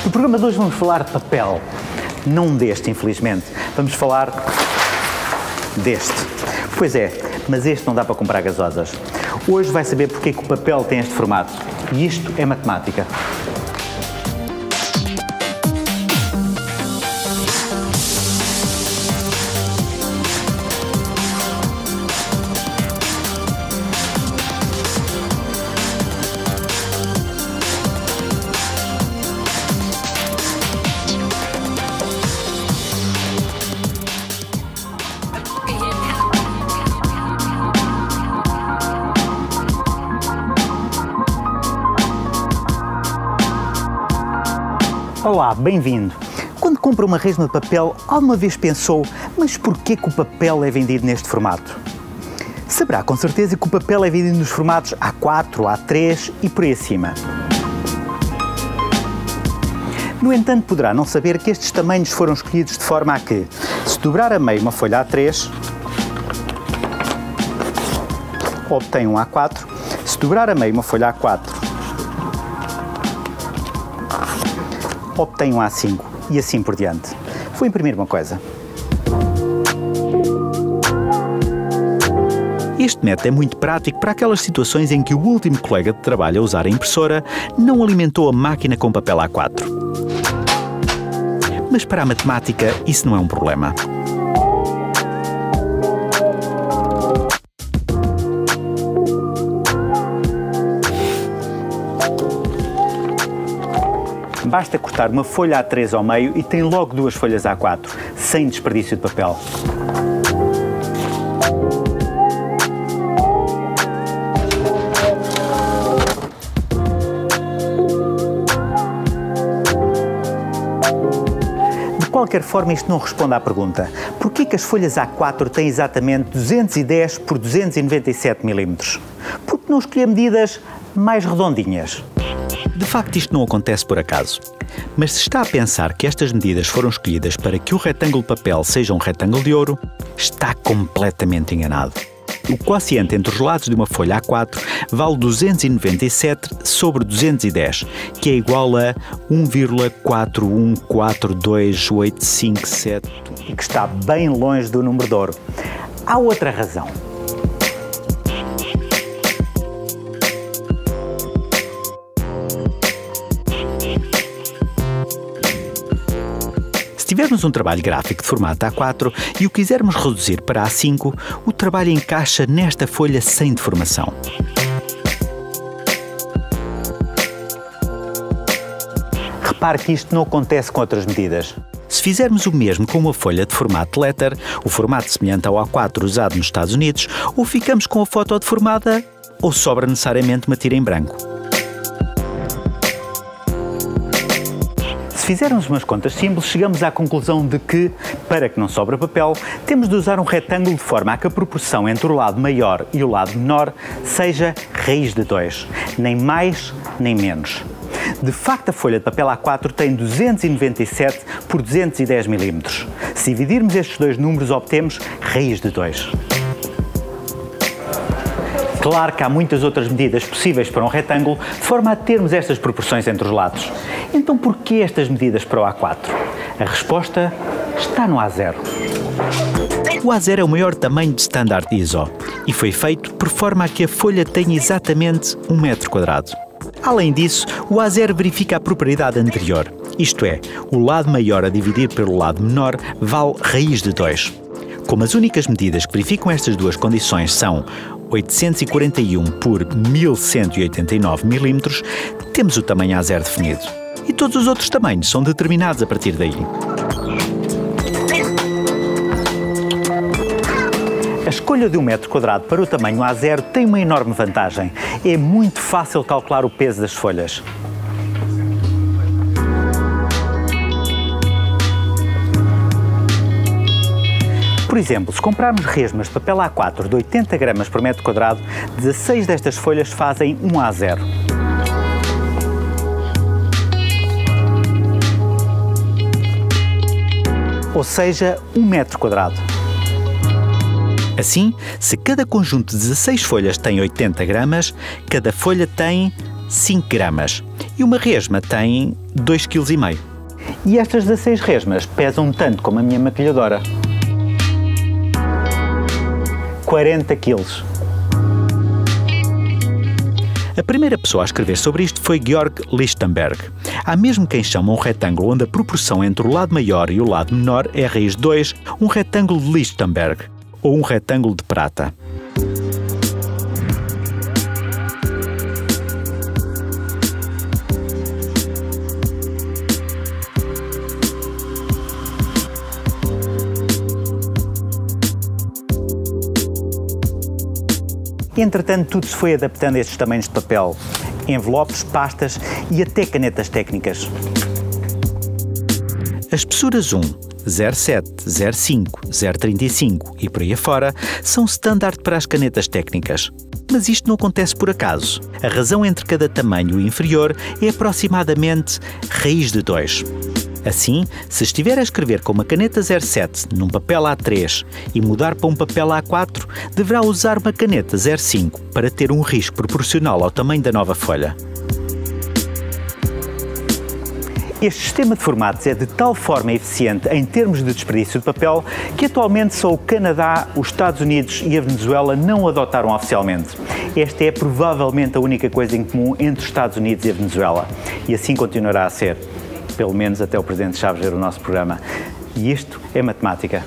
No programa de hoje vamos falar de papel. Não deste, infelizmente. Vamos falar deste. Pois é, mas este não dá para comprar gasosas. Hoje vai saber porque é que o papel tem este formato. E isto é matemática. Olá, bem-vindo. Quando compra uma resma de papel, alguma vez pensou, mas porquê que o papel é vendido neste formato? Saberá com certeza que o papel é vendido nos formatos A4, A3 e por aí acima. No entanto, poderá não saber que estes tamanhos foram escolhidos de forma a que, se dobrar a meio uma folha A3, obtém um A4, se dobrar a meio uma folha A4, obtém um A5 e assim por diante. Vou imprimir uma coisa. Este método é muito prático para aquelas situações em que o último colega de trabalho a usar a impressora não alimentou a máquina com papel A4. Mas para a matemática isso não é um problema. Basta cortar uma folha A3 ao meio e tem logo duas folhas A4, sem desperdício de papel. De qualquer forma, isto não responde à pergunta. Porquê que as folhas A4 têm exatamente 210 por 297 mm? Porque não escolher medidas mais redondinhas? De facto, isto não acontece por acaso. Mas se está a pensar que estas medidas foram escolhidas para que o retângulo de papel seja um retângulo de ouro, está completamente enganado. O quociente entre os lados de uma folha A4 vale 297 sobre 210, que é igual a 1,4142857, e que está bem longe do número de ouro. Há outra razão. Se tivermos um trabalho gráfico de formato A4 e o quisermos reduzir para A5, o trabalho encaixa nesta folha sem deformação. Repare que isto não acontece com outras medidas. Se fizermos o mesmo com uma folha de formato letter, o formato semelhante ao A4 usado nos Estados Unidos, ou ficamos com a foto deformada, ou sobra necessariamente uma tira em branco. Se fizermos umas contas simples, chegamos à conclusão de que, para que não sobre papel, temos de usar um retângulo de forma a que a proporção entre o lado maior e o lado menor seja raiz de 2, nem mais nem menos. De facto, a folha de papel A4 tem 297 por 210 mm. Se dividirmos estes dois números, obtemos raiz de 2. Claro que há muitas outras medidas possíveis para um retângulo, de forma a termos estas proporções entre os lados. Então, porquê estas medidas para o A4? A resposta está no A0. O A0 é o maior tamanho de Standard ISO e foi feito por forma a que a folha tenha exatamente 1 metro quadrado. Além disso, o A0 verifica a propriedade anterior, isto é, o lado maior a dividir pelo lado menor vale raiz de 2. Como as únicas medidas que verificam estas duas condições são 841 por 1189 mm, temos o tamanho A0 definido. E todos os outros tamanhos são determinados a partir daí. A escolha de 1 metro quadrado para o tamanho A0 tem uma enorme vantagem. É muito fácil calcular o peso das folhas. Por exemplo, se comprarmos resmas de papel A4 de 80 gramas por metro quadrado, 16 destas folhas fazem um A0. Ou seja, 1 metro quadrado. Assim, se cada conjunto de 16 folhas tem 80 gramas, cada folha tem 5 gramas e uma resma tem 2,5 kg. E estas 16 resmas pesam tanto como a minha maquilhadora. 40 quilos. A primeira pessoa a escrever sobre isto foi Georg Lichtenberg. Há mesmo quem chama um retângulo onde a proporção entre o lado maior e o lado menor é a raiz de 2, um retângulo de Lichtenberg, ou um retângulo de prata. Entretanto, tudo se foi adaptando a estes tamanhos de papel. Envelopes, pastas e até canetas técnicas. As espessuras 1, 0,7, 0,5, 0,35 e por aí afora são standard para as canetas técnicas. Mas isto não acontece por acaso. A razão entre cada tamanho inferior é aproximadamente raiz de 2. Assim, se estiver a escrever com uma caneta 07 num papel A3 e mudar para um papel A4, deverá usar uma caneta 05 para ter um risco proporcional ao tamanho da nova folha. Este sistema de formatos é de tal forma eficiente em termos de desperdício de papel que atualmente só o Canadá, os Estados Unidos e a Venezuela não o adotaram oficialmente. Esta é provavelmente a única coisa em comum entre os Estados Unidos e a Venezuela. E assim continuará a ser. Pelo menos até o Presidente Chaves ver o nosso programa. E isto é matemática.